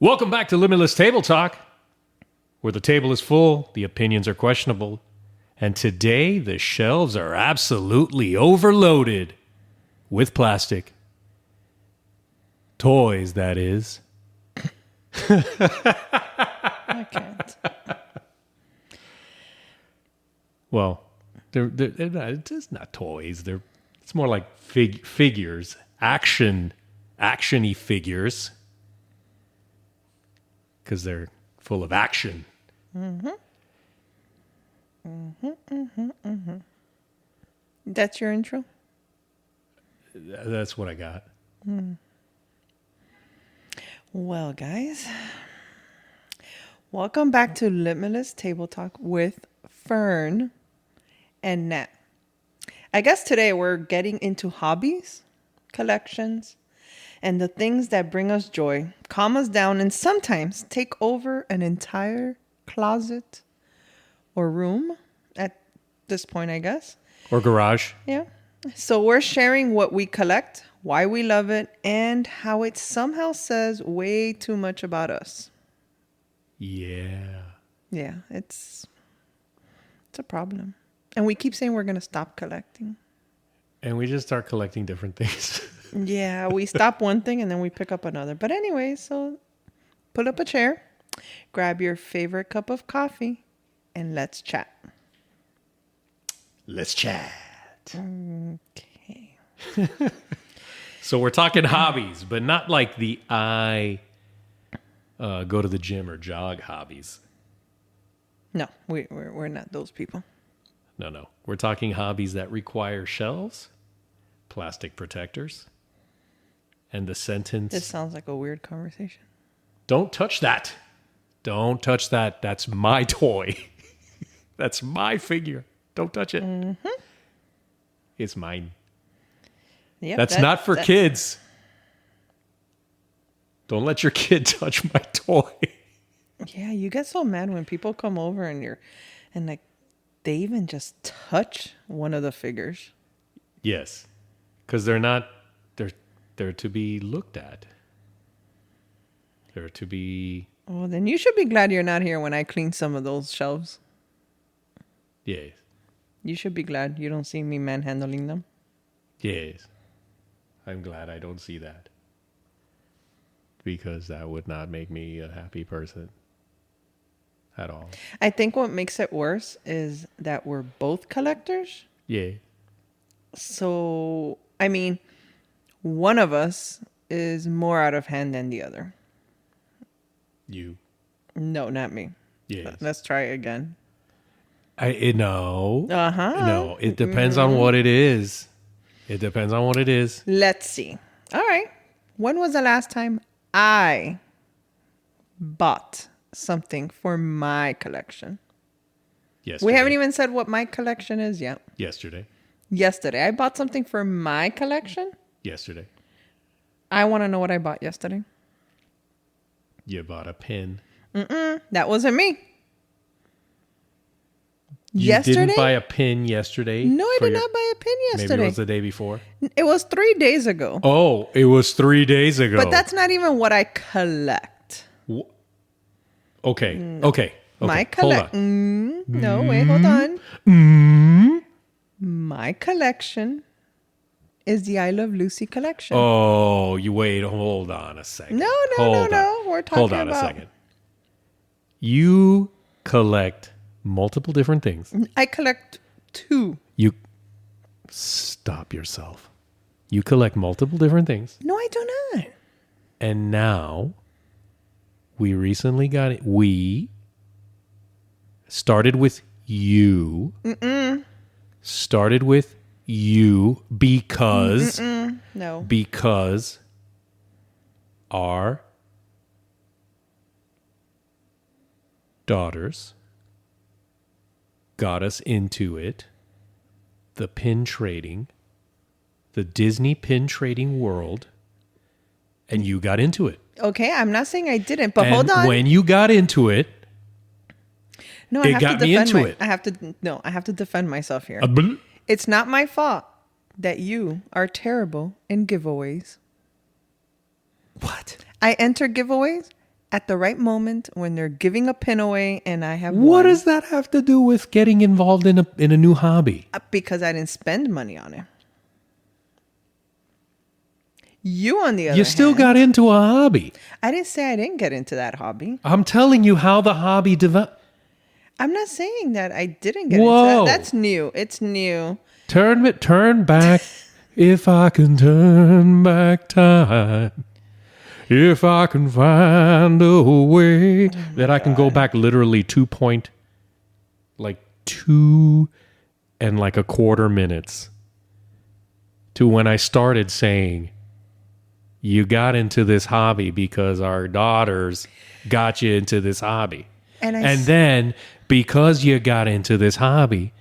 Welcome back to Limitless Table Talk, where the table is full, the opinions are questionable, and today the shelves are absolutely overloaded with plastic. Toys, that is. I can't. Well, it's not toys. It's more like figures, action-y figures, because they're full of action. That's your intro? That's what I got. Well, guys, welcome back to Limitless Table Talk with Fern and Nat. I guess today we're getting into hobbies, collections, and the things that bring us joy, calm us down, and sometimes take over an entire closet or room at this point, I guess. Or garage. Yeah. So we're sharing what we collect, why we love it, and how it somehow says way too much about us. Yeah. Yeah, it's a problem. And we keep saying we're going to stop collecting. And we just start collecting different things. Yeah, we stop one thing and then we pick up another. But anyway, so pull up a chair, grab your favorite cup of coffee, and let's chat. Let's chat. Okay. So we're talking hobbies, but not like the go to the gym or jog hobbies. No, we're not those people. No. We're talking hobbies that require shelves, plastic protectors, and the sentence, This sounds like a weird conversation. "Don't touch that. Don't touch that. That's my toy. That's my figure. Don't touch it. Mm-hmm. It's mine. Yep, That's not for kids. Don't let your kid touch my toy." Yeah, you get so mad when people come over and like they even just touch one of the figures. Yes, because they're to be looked at. They're to be. Well, then you should be glad you're not here when I clean some of those shelves. Yes. You should be glad you don't see me manhandling them. Yes. I'm glad I don't see that. Because that would not make me a happy person at all. I think what makes it worse is that we're both collectors. Yeah. So, I mean, one of us is more out of hand than the other. You. No, not me. Yes. Let's try it again. No. Uh-huh. No, it depends on what it is. It depends on what it is. Let's see. All right. When was the last time I bought something for my collection? Yesterday. We haven't even said what my collection is yet. Yesterday. Yesterday. I bought something for my collection. Yesterday. I want to know what I bought yesterday. You bought a pin. That wasn't me. You Yesterday? didn't buy a pin yesterday? No, I did not buy a pin yesterday. Maybe it was the day before? It was 3 days ago. Oh, it was 3 days ago. But that's not even what I collect. Okay. No. Okay. My Hold collect. on. No, wait, hold on. My collection is the I Love Lucy collection. Oh, you wait. Hold on a second. No. We're talking Hold on about. a second. You collect multiple different things. I collect 2. You stop yourself. You collect multiple different things. No, I do not. And now we recently got it. We started with you. Started with you because No. because our daughters got us into it. The pin trading, the Disney pin trading world, and you got into it. Okay, I'm not saying I didn't, but And hold on. when you got into it, No, I it have got to me defend into it. I have to defend myself here. bl- It's not my fault that you are terrible in giveaways. what? I enter giveaways at the right moment when they're giving a pin away and I have What one. does that have to do with getting involved in a new hobby? Because I didn't spend money on it. You, on the other You still hand, got into a hobby. I didn't say I didn't get into that hobby. I'm telling you how the hobby developed. I'm not saying that I didn't get Whoa. into that. That's new. It's new. Turn back. If I can turn back time. If I can find a way that I can go back literally 2.25 minutes to when I started saying, you got into this hobby because our daughters got you into this hobby. And then because you got into this hobby,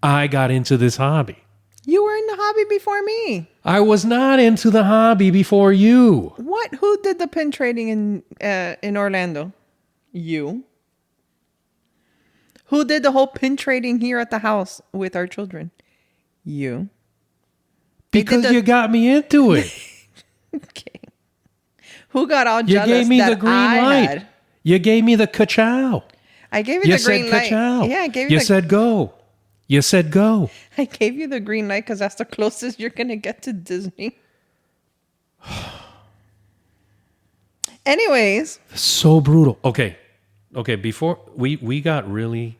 I got into this hobby. You were in the hobby before me. I was not into the hobby before you. What? Who did the pin trading in Orlando? You. Who did the whole pin trading here at the house with our children? You. Because you got me into it. Okay. Who got all You jealous gave me that the green I light. had? You gave me the ka-chow. I gave you the green light. Ka-chow. Yeah, I gave you. You said go. You said go. I gave you the green light because that's the closest you're gonna get to Disney. Anyways, So brutal. Okay. Before we got really,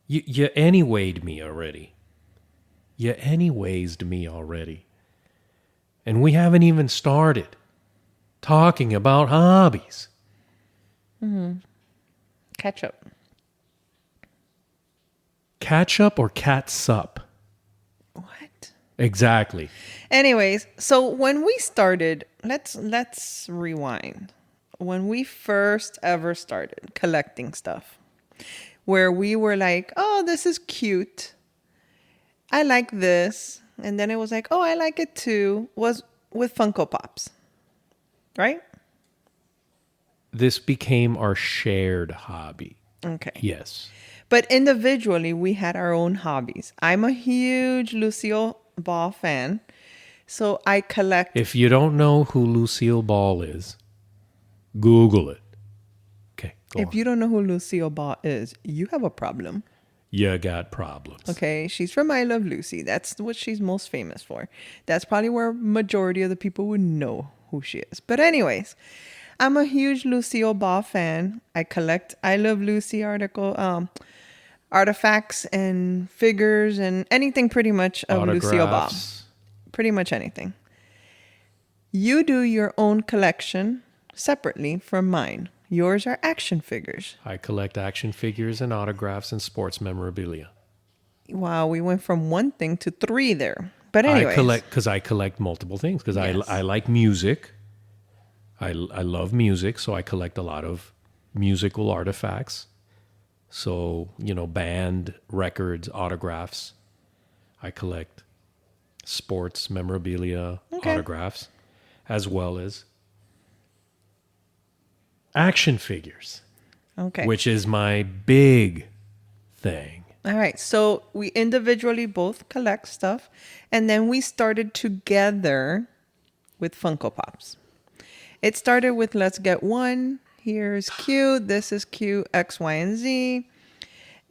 you anywayed me already. You anywaysed me already, and we haven't even started talking about hobbies. ketchup. Catch-up or catsup? What? Exactly. Anyways, so when we started, let's rewind. When we first ever started collecting stuff, where we were like, "Oh, this is cute. I like this." And then it was like, "Oh, I like it too." Was with Funko Pops. Right? This became our shared hobby. Okay. Yes. But individually, we had our own hobbies. I'm a huge Lucille Ball fan. So I collect. If you don't know who Lucille Ball is, Google it. Okay, go on. If you don't know who Lucille Ball is, you have a problem. You got problems. Okay, she's from I Love Lucy. That's what she's most famous for. That's probably where majority of the people would know who she is. But anyways, I'm a huge Lucille Ball fan. I collect I Love Lucy artifacts and figures and anything pretty much of Lucille Ball. Autographs. Pretty much anything. You do your own collection separately from mine. Yours are action figures. I collect action figures and autographs and sports memorabilia. Wow, we went from one thing to three there. But anyways. I collect multiple things because Yes. I like music. I love music, so I collect a lot of musical artifacts. So, band records, autographs. I collect sports memorabilia, Okay. autographs, as well as action figures, Okay. which is my big thing. All right. So we individually both collect stuff. And then we started together with Funko Pops. It started with let's get one. Here's cute. This is cute. X, Y, and Z.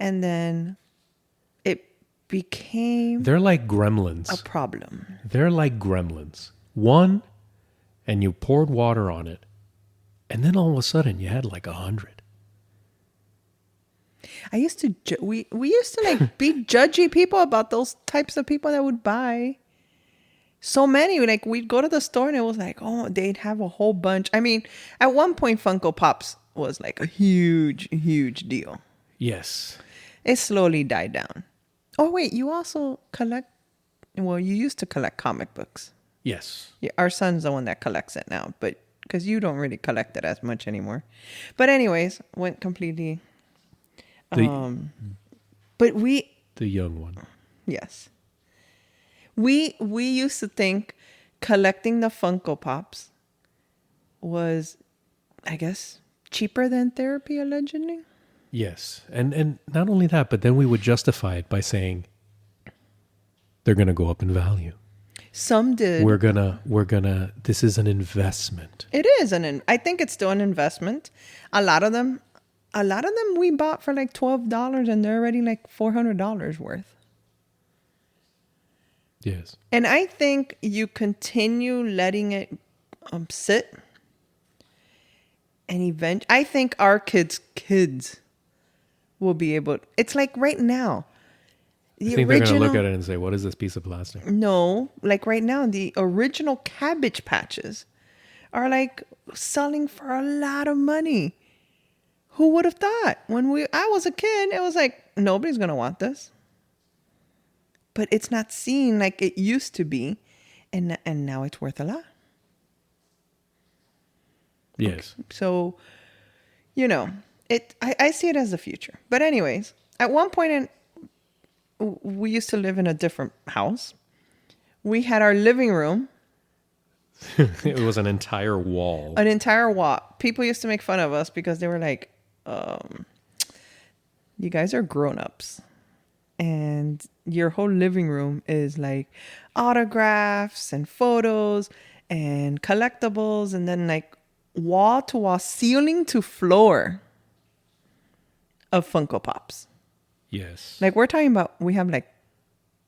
And then it became They're like gremlins. a problem. They're like gremlins. One, and you poured water on it, and then all of a sudden you had like 100. I used to we used to like be judgy people about those types of people that would buy so many. Like we'd go to the store and it was like, oh, they'd have a whole bunch. I mean, at one point Funko Pops was like a huge deal. Yes. It slowly died down. Oh wait, you also collect. Well, you used to collect comic books. Yes. Yeah, our son's the one that collects it now, but because you don't really collect it as much anymore. But anyways, went completely. But we, The young one. yes, we used to think collecting the Funko Pops was, I guess, cheaper than therapy allegedly. Yes. And not only that, but then we would justify it by saying they're going to go up in value. Some did. We're gonna. This is an investment. It is I think it's still an investment. A lot of them we bought for like $12 and they're already like $400 worth. Yes. And I think you continue letting it sit and I think our kids will be able. It's like right now. I think they're going to look at it and say, what is this piece of plastic? No, like right now, the original Cabbage Patches are like selling for a lot of money. Who would have thought? I was a kid, it was like, nobody's going to want this. But it's not seen like it used to be. And now it's worth a lot. Yes. Okay. So, I see it as the future. But anyways, at one point we used to live in a different house. We had our living room. It was an entire wall. An entire wall. People used to make fun of us because they were like, you guys are grown-ups. And your whole living room is like autographs and photos and collectibles. And then like wall to wall, ceiling to floor of Funko Pops. Yes. Like we're talking about, we have like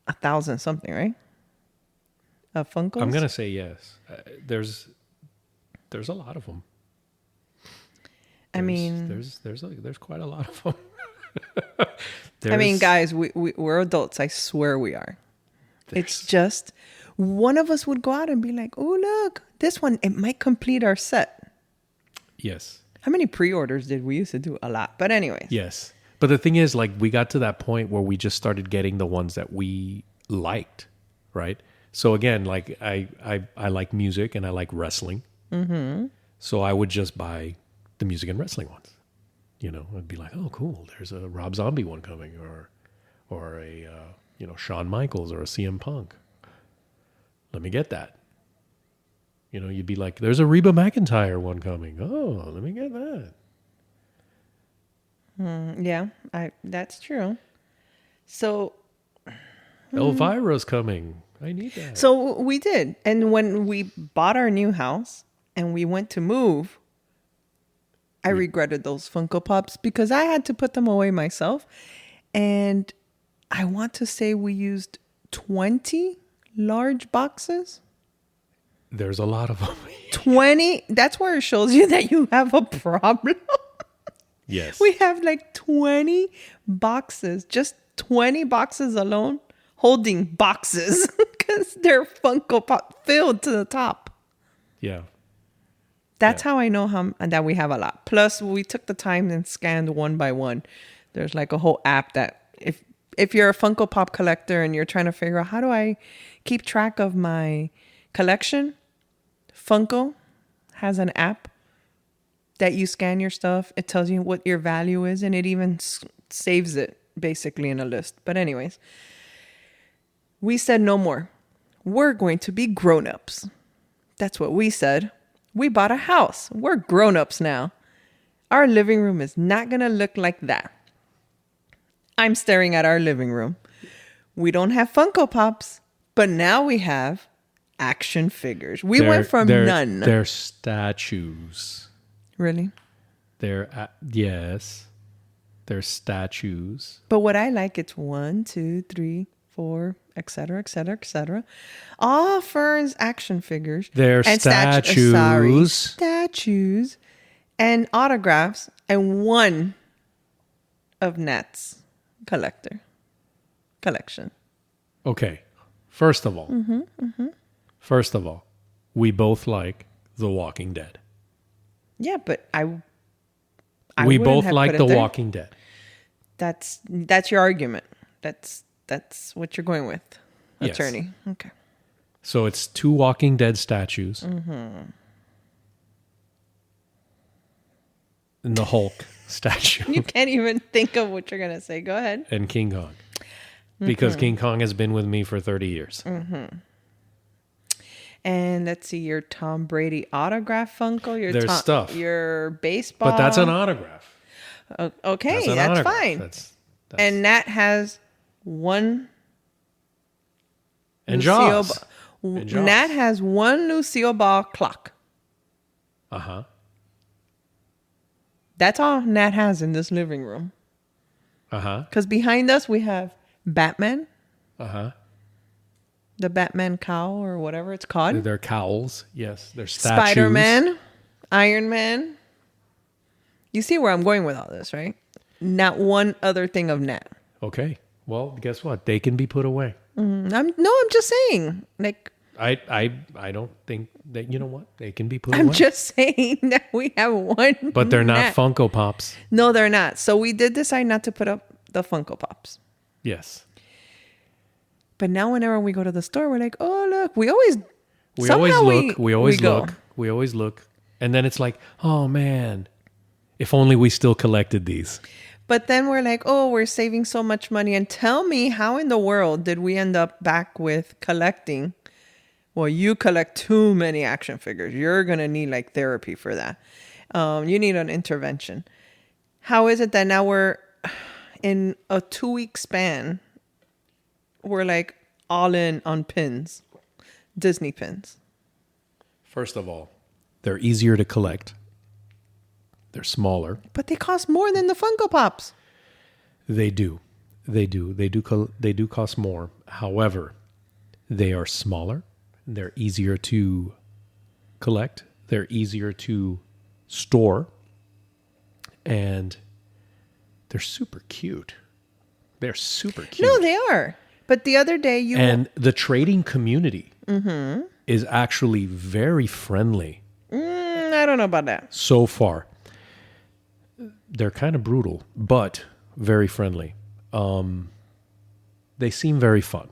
1,000 something, right? Of Funkos? I'm going to say yes. There's a lot of them. There's quite a lot of them. I mean, guys, we're adults. I swear we are. It's just one of us would go out and be like, oh, look, this one, it might complete our set. Yes. How many pre-orders did we used to do? A lot. But anyways. Yes. But the thing is, like, we got to that point where we just started getting the ones that we liked, right? So again, like I like music and I like wrestling. Mm-hmm. So I would just buy the music and wrestling ones. I'd be like, oh, cool. There's a Rob Zombie one coming, or a Shawn Michaels or a CM Punk. Let me get that. You'd be like, there's a Reba McEntire one coming. Oh, let me get that. Yeah, that's true. So Elvira's coming. I need that. So we did. And when we bought our new house and we went to move, I regretted those Funko Pops because I had to put them away myself. And I want to say we used 20 large boxes. There's a lot of them. 20. That's where it shows you that you have a problem. Yes. We have like 20 boxes, just 20 boxes alone, holding boxes because they're Funko Pop filled to the top. Yeah. That's how I know that we have a lot. Plus, we took the time and scanned one by one. There's like a whole app that if you're a Funko Pop collector and you're trying to figure out how do I keep track of my collection, Funko has an app that you scan your stuff. It tells you what your value is, and it even saves it basically in a list. But anyways, we said no more. We're going to be grown-ups. That's what we said. We bought a house. We're grown-ups now. Our living room is not going to look like that. I'm staring at our living room. We don't have Funko Pops, but now we have action figures. We went from none. They're statues. Really? Yes. They're statues. But what I like, it's 1, 2, 3, 4, etc., etc., etc. All Fern's action figures. They're and statues. Statues and autographs, and one of Nat's collection. Okay. First of all, we both like The Walking Dead. Yeah, but we both like The Walking Dead. That's your argument. That's what you're going with, attorney. Yes. Okay. So it's 2 Walking Dead statues. Mm-hmm. And the Hulk statue. You can't even think of what you're going to say. Go ahead. And King Kong. Because King Kong has been with me for 30 years. Mm-hmm. And let's see, your Tom Brady autograph Funko. There's stuff. Your baseball. But that's an autograph. Okay, that's fine. That's and Nat has one. And Jaws. And Nat Joss. has one Lucille Ball clock. Uh-huh. That's all Nat has in this living room. Uh-huh. Because behind us, we have Batman, Uh-huh. the Batman cowl or whatever it's called. They're cowls. Yes. They're statues. Spider-Man, Iron Man. You see where I'm going with all this, right? Not one other thing of Nat. Okay. Well, guess what? They can be put away. I'm just saying. Like, I don't think that, you know what? They can be put I'm away. just saying that we have one. But they're not Nat. Funko Pops. No, they're not. So we did decide not to put up the Funko Pops. Yes. But now whenever we go to the store, we're like, oh, look. We always We somehow always look. We always go. look. We always look. And then it's like, oh, man. If only we still collected these. But then we're like, oh, we're saving so much money. And tell me, how in the world did we end up back with collecting? Well, you collect too many action figures. You're going to need like therapy for that. You need an intervention. How is it that now we're in a 2-week span, we're like all in on pins, Disney pins? First of all, they're easier to collect. They're smaller. But they cost more than the Funko Pops. They do. They do cost more. However, they are smaller. They're easier to collect. They're easier to store. And they're super cute. They're super cute. No, they are. But the other day And the trading community is actually very friendly I don't know about that. so far. They're kind of brutal, but very friendly. They seem very fun.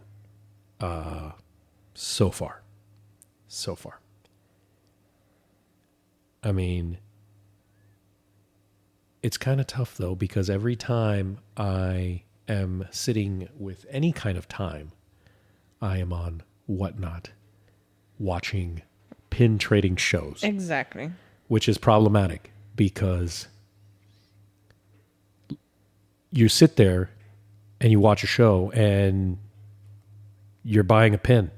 So far. I mean, it's kind of tough though, because every time I am sitting with any kind of time, I am on Whatnot watching pin trading shows, Exactly. which is problematic because you sit there and you watch a show and you're buying a pin.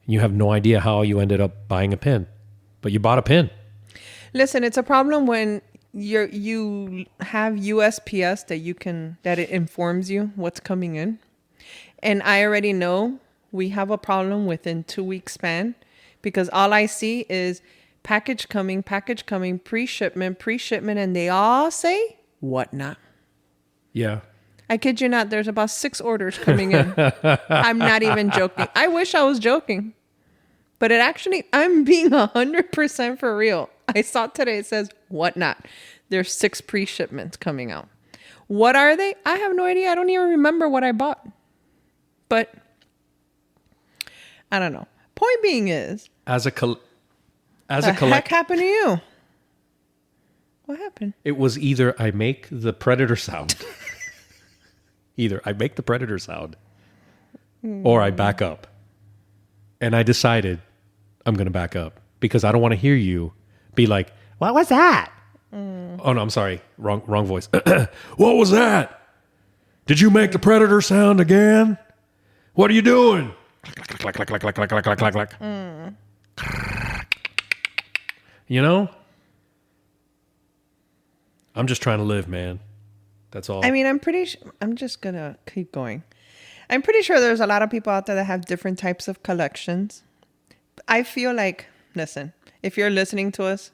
You have no idea how you ended up buying a pin, but you bought a pin. Listen, it's a problem when you have USPS that it informs you what's coming in. And I already know we have a problem within 2 week span because all I see is package coming, pre-shipment, and they all say Whatnot. Yeah. I kid you not, there's about 6 orders coming in. I'm not even joking. I wish I was joking. But I'm being 100% for real. I saw today, it says Whatnot. There's 6 pre-shipments coming out. What are they? I have no idea. I don't even remember what I bought. But I don't know. Point being is, What heck happened to you? What happened? It was either I make the predator sound, or I back up. And I decided I'm going to back up because I don't want to hear you be like, what was that? Oh, no, I'm sorry. Wrong voice. What was that? Did you make the predator sound again? What are you doing? Clack, clack, clack, clack, clack, clack, clack, clack, clack. You know? I'm just trying to live, man. That's all. I mean, I'm just going to keep going. I'm pretty sure there's a lot of people out there that have different types of collections. I feel like, listen, if you're listening to us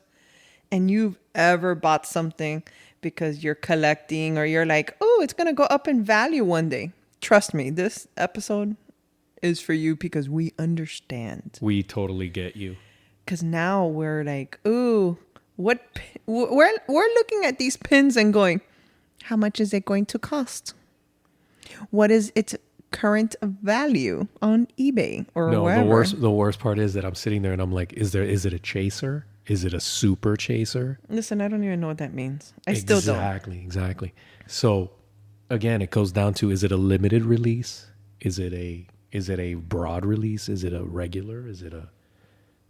and you've ever bought something because you're collecting or you're like, oh, it's going to go up in value one day. Trust me, this episode is for you because we understand. We totally get you. Because now we're like, ooh, we're looking at these pins and going, how much is it going to cost? What is its current value on eBay or wherever? The worst part is that I'm sitting there and I'm like, is it a chaser? Is it a super chaser? Listen, I don't even know what that means. I still don't. Exactly. So again, it goes down to, is it a limited release? Is it a broad release? Is it a regular?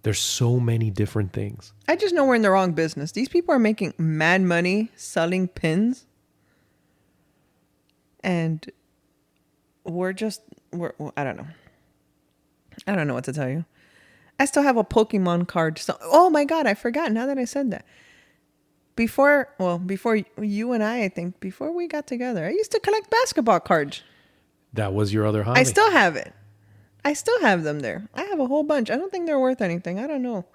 There's so many different things. I just know we're in the wrong business. These people are making mad money selling pins. And we're I don't know. I don't know what to tell you. I still have a Pokemon card. So, oh my God, I forgot now that I said that. Before you and I think, before we got together, I used to collect basketball cards. That was your other hobby. I still have it. I still have them there. I have a whole bunch. I don't think they're worth anything. I don't know.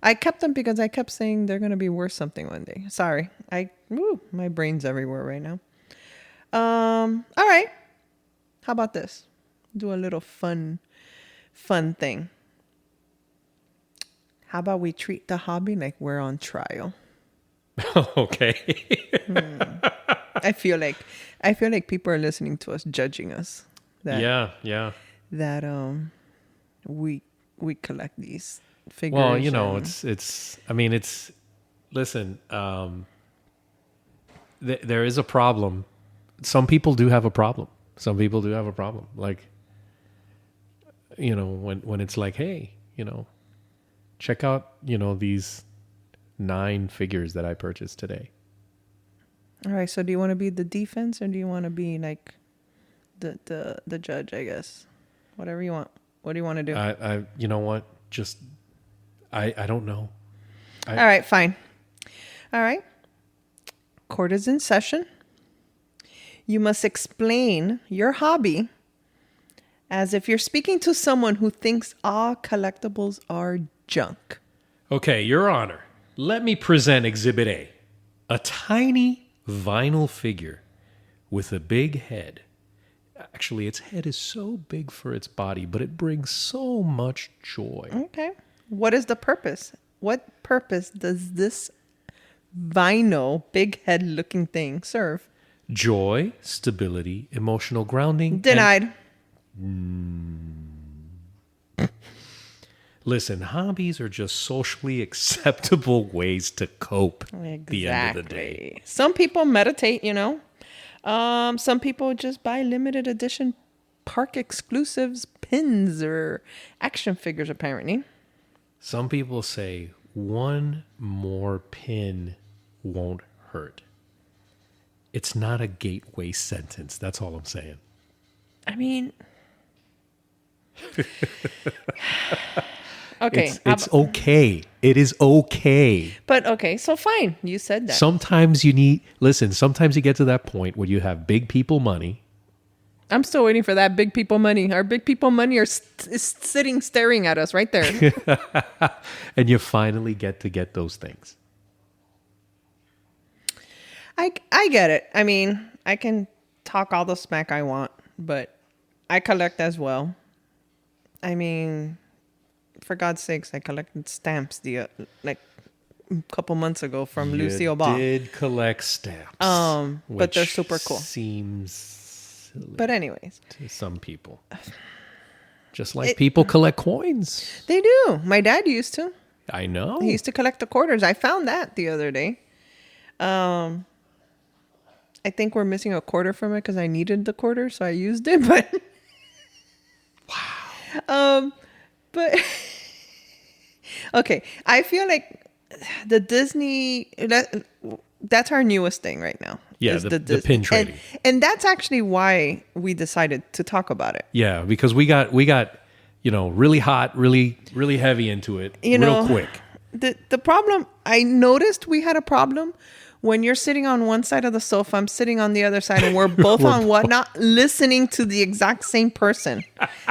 I kept them because I kept saying they're going to be worth something one day. Sorry. My brain's everywhere right now. All right. How about this? Do a little fun thing. How about we treat the hobby like we're on trial? Okay. I feel like people are listening to us, judging us. Yeah. That we collect these figures. Well, listen, there is a problem. Some people do have a problem. Like, when it's like, hey, check out, these 9 figures that I purchased today. All right. So do you want to be the defense, or do you want to be like the judge, I guess? Whatever you want. What do you want to do? You know what? Just, I don't know. All right, fine. All right. Court is in session. You must explain your hobby as if you're speaking to someone who thinks all collectibles are junk. Okay, Your Honor, let me present Exhibit A. A tiny vinyl figure with a big head. Actually, its head is so big for its body, but it brings so much joy. Okay. What is the purpose? What purpose does this vinyl, big head looking thing serve? Joy, stability, emotional grounding. Denied. Listen, hobbies are just socially acceptable ways to cope at the end of the day. Some people meditate, Some people just buy limited edition park exclusives, pins, or action figures, apparently. Some people say one more pin won't hurt. It's not a gateway sentence. That's all I'm saying. I mean... Okay. It's okay. It is okay. But okay, so fine. You said that. Sometimes you get to that point where you have big people money. I'm still waiting for that big people money. Our big people money is sitting staring at us right there. And you finally get those things. I get it. I mean, I can talk all the smack I want, but I collect as well. I mean, for God's sakes, I collected stamps a couple months ago from Lucille Ball. You did collect stamps. But they're super cool. Seems silly. But anyways, to some people. Just like people collect coins. They do. My dad used to. I know. He used to collect the quarters. I found that the other day. I think we're missing a quarter from it because I needed the quarter, so I used it. But wow. But okay, I feel like the Disney that's our newest thing right now. Yeah, the pin trading, and that's actually why we decided to talk about it. Yeah, because we got really hot, really heavy into it real quick. The problem, I noticed we had a problem when you're sitting on one side of the sofa, I'm sitting on the other side, and we're both on whatnot, listening to the exact same person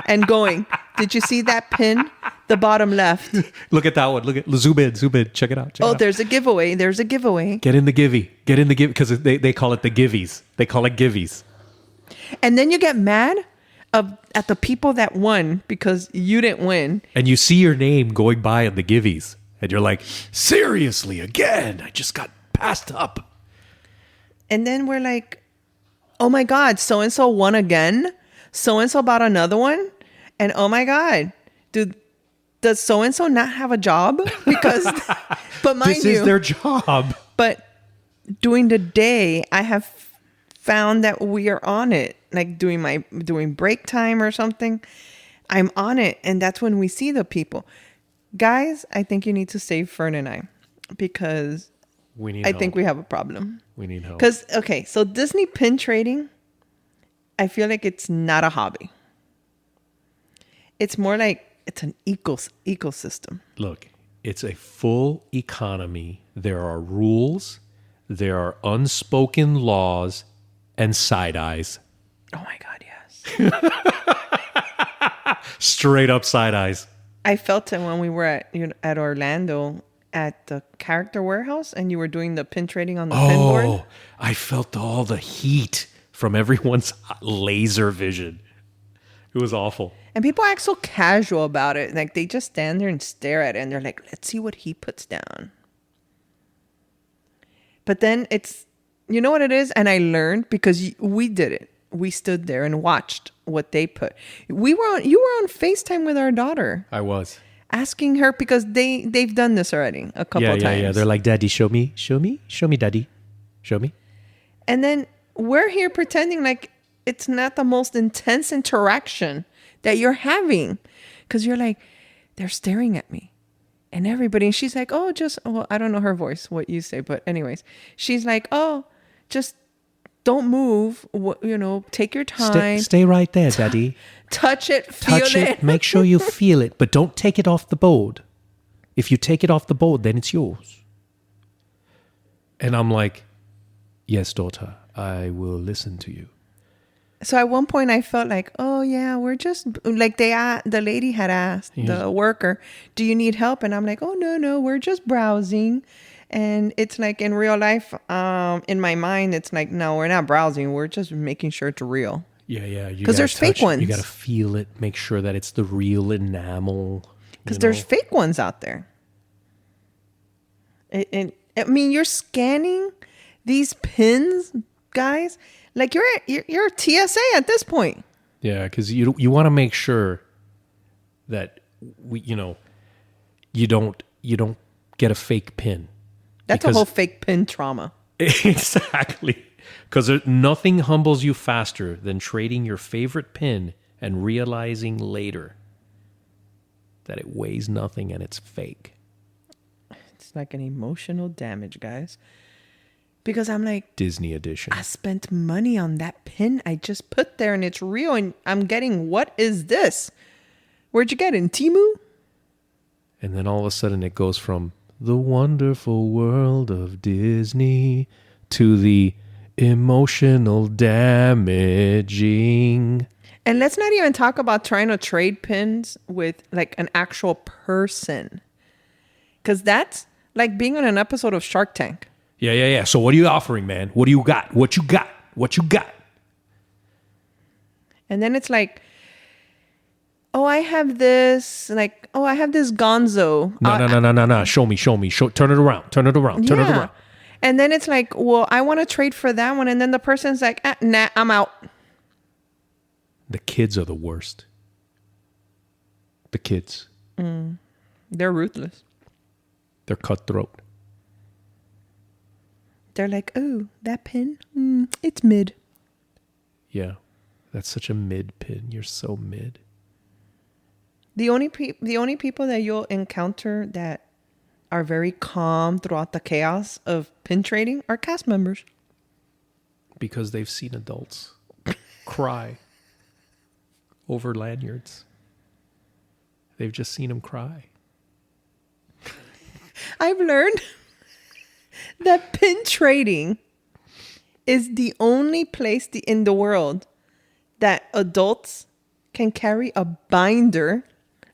and going, did you see that pin? The bottom left. Look at that one. Look at zoom in. Check it out. There's a giveaway. Get in the givey. Because they call it the givvies. They call it givvies. And then you get mad at the people that won because you didn't win. And you see your name going by in the givvies. And you're like, seriously, again? I just got passed up. And then we're like, oh my God, so-and-so won again. So-and-so bought another one. And oh my God, does so-and-so not have a job? Because, but mind this is their job. But during the day, I have found that we are on it. Like doing break time or something, I'm on it. And that's when we see the people. Guys, I think you need to save Fern and I because I think we have a problem. We need help. Because, okay, so Disney pin trading, I feel like it's not a hobby. It's more like It's an ecosystem. Look, it's a full economy. There are rules, there are unspoken laws, and side eyes. Oh my God, yes. Straight up side eyes. I felt it when we were at Orlando at the character warehouse and you were doing the pin trading on the pin board. Oh, I felt all the heat from everyone's laser vision. It was awful. And people act so casual about it. Like they just stand there and stare at it and they're like, let's see what he puts down. But then you know what it is? And I learned because we did it. We stood there and watched what they put. You were on FaceTime with our daughter. I was. Asking her because they've done this already a couple times. Yeah. They're like, Daddy, show me, Daddy, show me. And then we're here pretending like it's not the most intense interaction that you're having. Because you're like, they're staring at me. And everybody, and she's like, oh, I don't know her voice, what you say. But anyways, she's like, oh, just don't move. Take your time. Stay right there, Daddy. Touch it, feel it. Make sure you feel it, but don't take it off the board. If you take it off the board, then it's yours. And I'm like, yes, daughter, I will listen to you. So at one point I felt like, oh yeah, we're just like the lady had asked the worker, do you need help? And I'm like, oh no, we're just browsing. And it's like in real life, in my mind, it's like, no, we're not browsing. We're just making sure it's real. Yeah. Because there's fake ones. You got to feel it, make sure that it's the real enamel. Because there's fake ones out there. I mean, you're scanning these pins, guys. Like you're TSA at this point. Yeah, because you want to make sure that you don't get a fake pin. That's a whole fake pin trauma. Exactly. Because nothing humbles you faster than trading your favorite pin and realizing later that it weighs nothing and it's fake. It's like an emotional damage, guys. Because I'm like, Disney edition. I spent money on that pin I just put there and it's real and I'm getting, what is this? Where'd you get it? In Temu? And then all of a sudden it goes from the wonderful world of Disney to the emotional damaging. And let's not even talk about trying to trade pins with like an actual person. Because that's like being on an episode of Shark Tank. Yeah. So what are you offering, man? What do you got? What you got? And then it's like, oh, I have this, like, oh, I have this Gonzo. No. Show me. Turn it around. Turn it around. And then it's like, well, I want to trade for that one. And then the person's like, nah, I'm out. The kids are the worst. The kids. They're ruthless. They're cutthroat. They're like, oh, that pin, it's mid. Yeah, that's such a mid pin. You're so mid. The only people that you'll encounter that are very calm throughout the chaos of pin trading are cast members. Because they've seen adults cry over lanyards. They've just seen them cry. I've learned that pin trading is the only place in the world that adults can carry a binder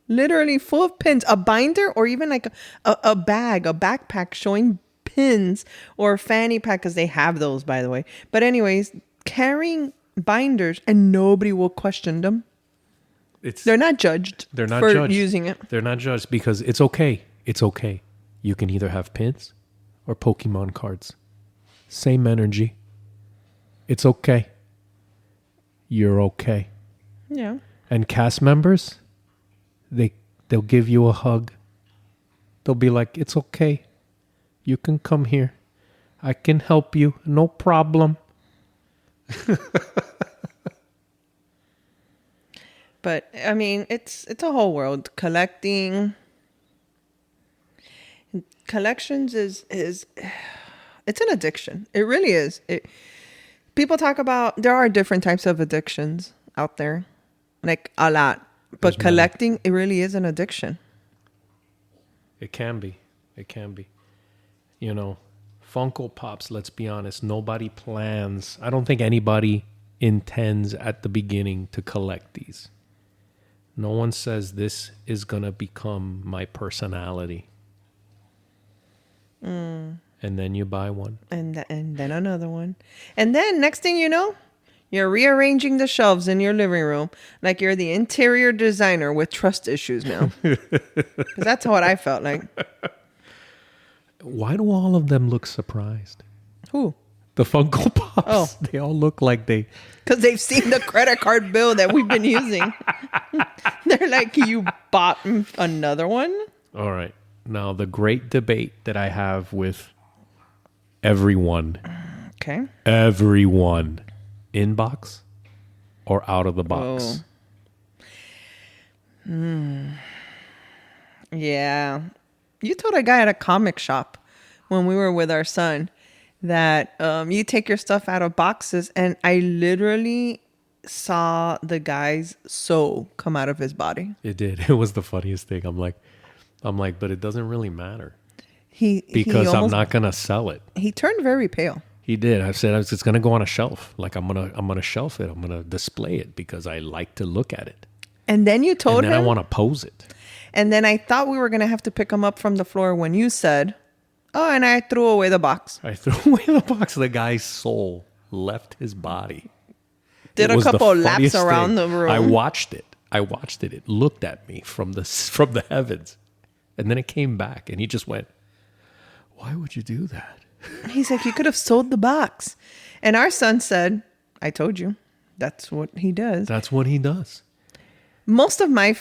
literally full of pins, a binder or even like a bag, a backpack showing pins or a fanny pack, because they have those, by the way. But anyways, carrying binders and nobody will question them. They're not judged for using it. They're not judged because it's okay. It's okay. You can either have pins or Pokemon cards. Same energy. It's okay. You're okay. Yeah. And cast members, they'll give you a hug. They'll be like, it's okay. You can come here. I can help you. No problem. But I mean, it's a whole world. Collections is it's an addiction. It really is. People talk about there are different types of addictions out there, like a lot. But collecting, it really is an addiction. It can be. It can be. You know, Funko Pops, let's be honest, nobody plans. I don't think anybody intends at the beginning to collect these. No one says this is going to become my personality. And then you buy one. And then another one. And then next thing you know, you're rearranging the shelves in your living room like you're the interior designer with trust issues now. 'Cause that's what I felt like. Why do all of them look surprised? Who? The Funko Pops. Oh. They all look like they... Because they've seen the credit card bill that we've been using. They're like, you bought another one? All right. Now, the great debate that I have with everyone. Okay. Everyone. Inbox or out of the box? Yeah. You told a guy at a comic shop when we were with our son that you take your stuff out of boxes, and I literally saw the guy's soul come out of his body. It did. It was the funniest thing. I'm like, but it doesn't really matter because I'm not gonna sell it. He turned very pale. He did. I said it's gonna go on a shelf. Like I'm gonna shelf it. I'm gonna display it because I like to look at it. And then you told him. I want to pose it. And then I thought we were gonna have to pick him up from the floor when you said, "Oh," and I threw away the box. I threw away the box. The guy's soul left his body. Did a couple laps around the room. I watched it. It looked at me from the heavens, and then it came back, and he just went, "Why would you do that?" He's like, "You could have sold the box." And our son said, "I told you, that's what he does." That's what he does. Most of my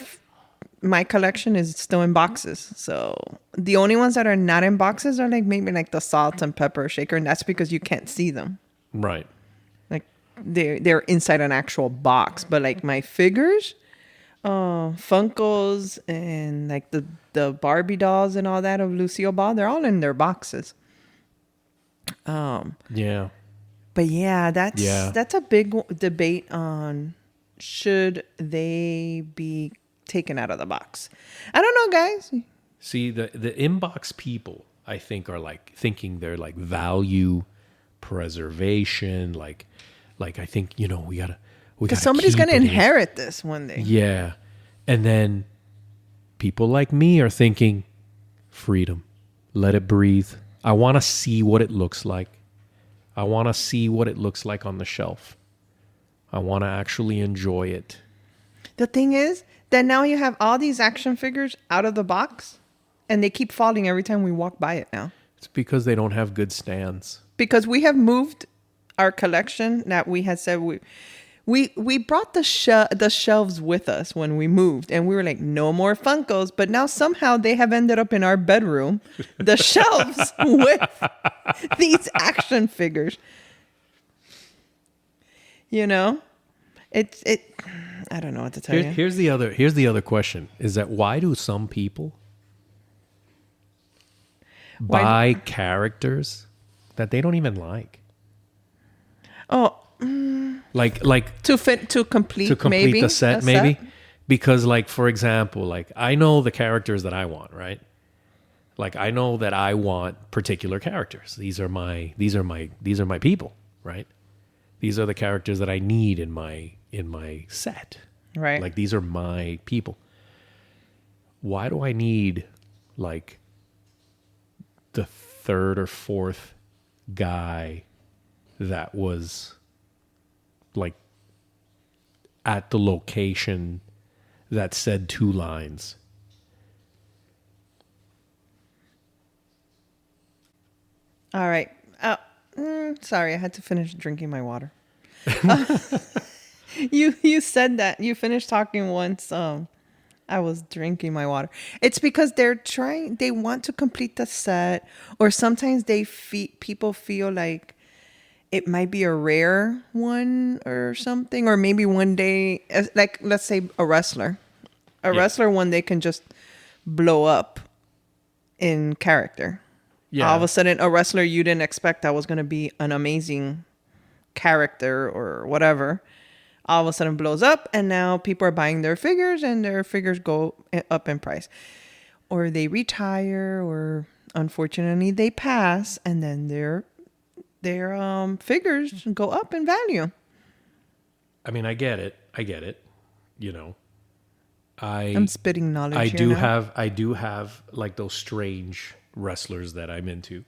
collection is still in boxes. So the only ones that are not in boxes are like maybe like the salt and pepper shaker, and that's because you can't see them. Right. Like they're inside an actual box. But like my figures, Funkos and like the Barbie dolls and all that of Lucille Ball, they're all in their boxes. Yeah. But yeah, that's a big debate on should they be taken out of the box. I don't know, guys. See, the inbox people, I think, are like thinking they're like value preservation. Like I think, you know, we gotta because somebody's gonna inherit this one day. Yeah, and then people like me are thinking freedom. Let it breathe. I want to see what it looks like. I want to see what it looks like on the shelf. I want to actually enjoy it. The thing is that now you have all these action figures out of the box, and they keep falling every time we walk by it now. It's because they don't have good stands. Because we have moved our collection that we had said we brought the shelves with us when we moved, and we were like, no more Funkos. But now somehow they have ended up in our bedroom, the shelves with these action figures. You know, I don't know what to tell you. Here's the other question: is that why do some people buy characters that they don't even like? Oh. Like to complete maybe the set, maybe set? Because like, for example, like I know the characters that I want, right? Like I know that I want particular characters. These are my people, right? These are the characters that I need in my set. Right. Like these are my people. Why do I need like the third or fourth guy that was like at the location that said 2 lines? All right. Sorry, I had to finish drinking my water. You said that you finished talking once. I was drinking my water. It's because they want to complete the set, or sometimes people feel like it might be a rare one or something, or maybe one day, like let's say a wrestler one day can just blow up in character. Yeah. All of a sudden, a wrestler you didn't expect that was going to be an amazing character or whatever, all of a sudden blows up, and now people are buying their figures, and their figures go up in price, or they retire, or unfortunately they pass, and then their figures go up in value. I mean, I get it. You know, I'm spitting knowledge. I do have like those strange wrestlers that I'm into,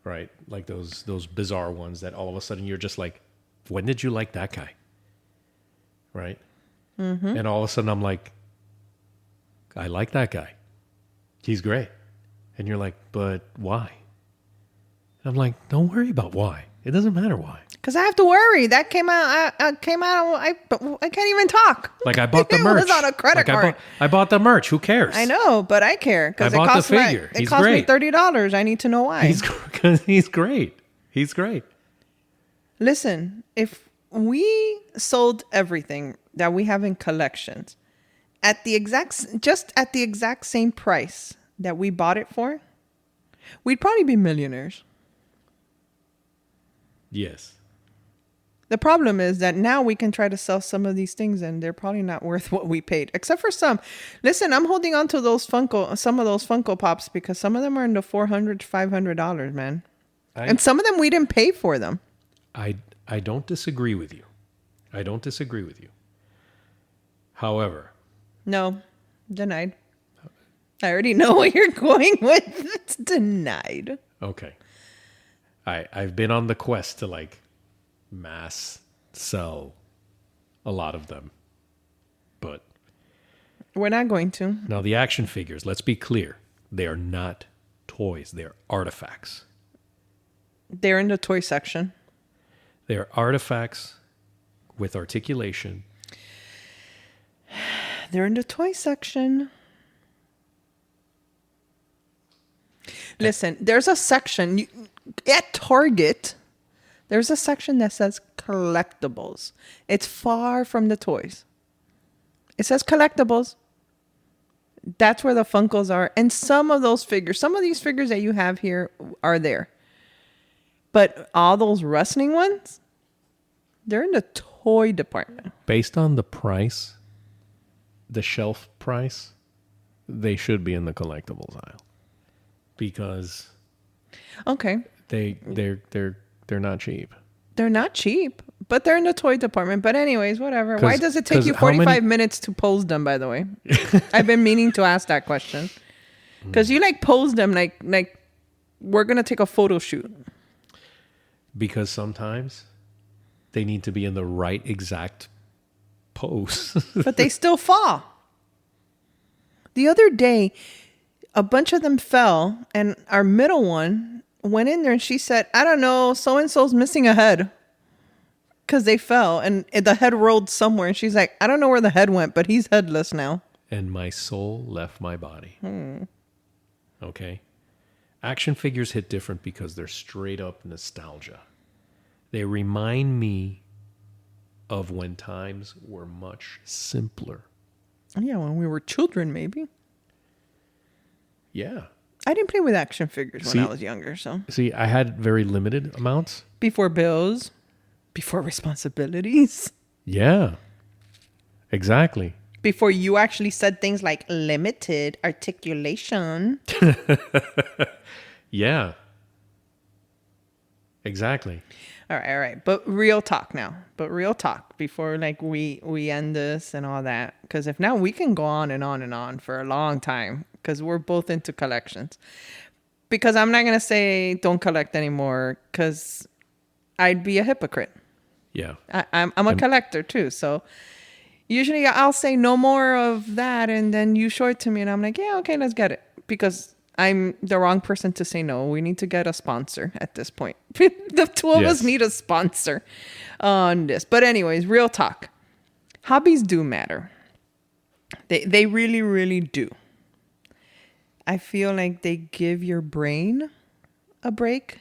right? Like those bizarre ones that all of a sudden you're just like, when did you like that guy? Right? Mm-hmm. And all of a sudden I'm like, I like that guy. He's great. And you're like, but why? I'm like, don't worry about why. It doesn't matter why. Because I have to worry. That came out. I can't even talk. Like I bought the merch. It was on a credit card. I bought the merch. Who cares? I know, but I care because I bought the figure. It cost me $30. I need to know why. He's great. He's great. Listen, if we sold everything that we have in collections at the exact same price that we bought it for, we'd probably be millionaires. Yes. The problem is that now we can try to sell some of these things and they're probably not worth what we paid, except for some. Listen, I'm holding on to some of those Funko Pops because some of them are in the $400 to $500, man. And some of them we didn't pay for them. I don't disagree with you. However. No, denied. I already know what you're going with. It's denied. Okay. I've been on the quest to like mass sell a lot of them, but we're not going to. Now the action figures, let's be clear. They are not toys. They're artifacts. They're in the toy section. They're artifacts with articulation. They're in the toy section. Listen, there's a section at Target. There's a section that says collectibles. It's far from the toys. It says collectibles. That's where the Funkos are. And some of these figures that you have here are there. But all those wrestling ones, they're in the toy department. Based on the price, the shelf price, they should be in the collectibles aisle. Because okay, they're not cheap. They're not cheap, but they're in the toy department. But anyways, whatever. Why does it take you 45 minutes to pose them, by the way? I've been meaning to ask that question. Because you like pose them like we're going to take a photo shoot. Because sometimes they need to be in the right exact pose. But they still fall. The other day, a bunch of them fell, and our middle one went in there and she said, I don't know, so-and-so's missing a head. Because they fell, and the head rolled somewhere. And she's like, I don't know where the head went, but he's headless now. And my soul left my body. Okay? Action figures hit different because they're straight up nostalgia. They remind me of when times were much simpler. Yeah, when we were children, maybe. Yeah. I didn't play with action figures when I was younger, so. See, I had very limited amounts. Before bills, before responsibilities. Yeah. Exactly. Before you actually said things like limited articulation. Yeah. Exactly. All right. But real talk now. Before we end this and all that. Because if now we can go on and on and on for a long time. Because we're both into collections. Because I'm not going to say don't collect anymore. Because I'd be a hypocrite. Yeah. I'm a collector too. So usually I'll say no more of that. And then you show it to me and I'm like, yeah, okay, let's get it. Because I'm the wrong person to say no. We need to get a sponsor at this point. The two of us need a sponsor on this. But anyways, real talk. Hobbies do matter. They really, really do. I feel like they give your brain a break.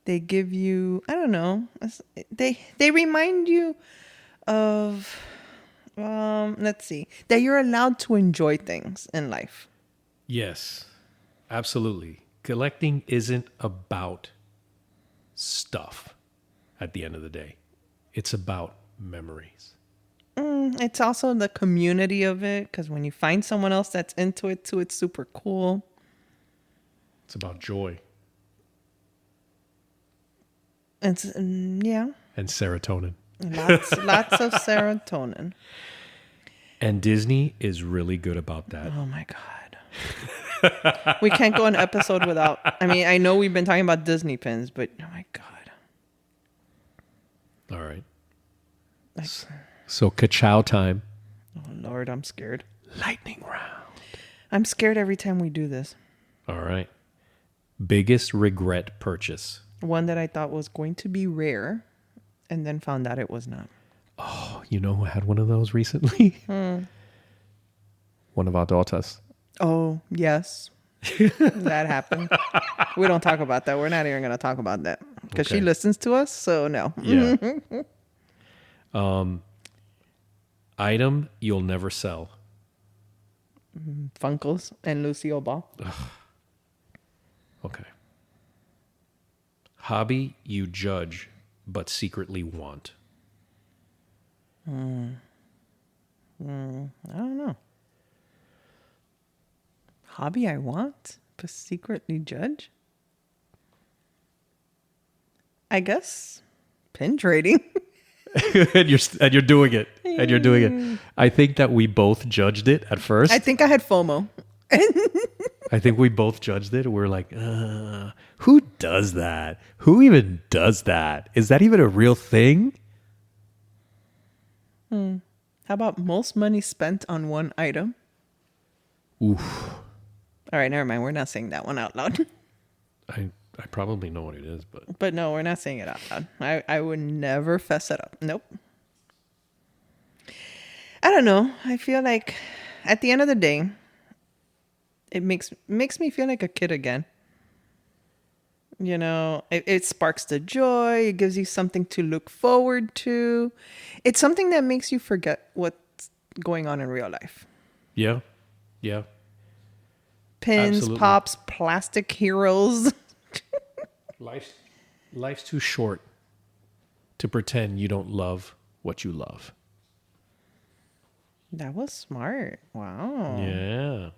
They give you, I don't know. They remind you of, let's see, that you're allowed to enjoy things in life. Yes. Absolutely. Collecting isn't about stuff at the end of the day. It's about memories. It's also the community of it, because when you find someone else that's into it too, it's super cool. It's about joy It's yeah, and serotonin. lots of serotonin. And Disney is really good about that. Oh my god, we can't go an episode without. I mean, I know we've been talking about Disney pins, but oh my god, All right. like, So ka-chow time. oh Lord, I'm scared. Lightning round. I'm scared every time we do this. All right. Biggest regret purchase. One that I thought was going to be rare, and then found out it was not. Oh, you know who had one of those recently? One of our daughters. Oh yes, that happened. We don't talk about that. We're not even going to talk about that because she Okay. listens to us. So no. Yeah. Item you'll never sell. Funkos and Lucille Ball. Okay. Hobby you judge but secretly want. I don't know. Hobby I want, but secretly judge? I guess pin trading. and you're doing it. And you're doing it. I think that we both judged it at first. I think I had FOMO. I think we both judged it. We're like, who does that? Who even does that? Is that even a real thing? How about most money spent on one item? Oof. All right, never mind. We're not saying that one out loud. I probably know what it is, but But no, we're not saying it out loud. I would never fess it up. Nope. I don't know. I feel like at the end of the day, it makes me feel like a kid again. You know, it sparks the joy. It gives you something to look forward to. It's something that makes you forget what's going on in real life. yeah. Yeah. Pins, Absolutely. pops, plastic heroes. Life's too short to pretend you don't love what you love. That was smart. Wow. Yeah.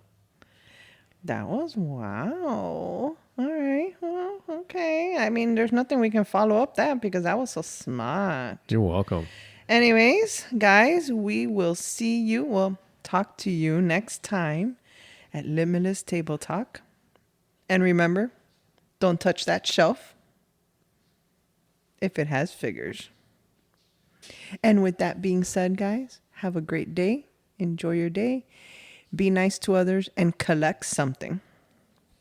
That was wow. All right. Well, okay. I mean, there's nothing we can follow up that because that was so smart. You're welcome. Anyways, guys, we will see you. We'll talk to you next time at Limitless Table Talk. And remember, don't touch that shelf if it has figures. And with that being said, guys, have a great day. Enjoy your day. Be nice to others and collect something.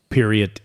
Period.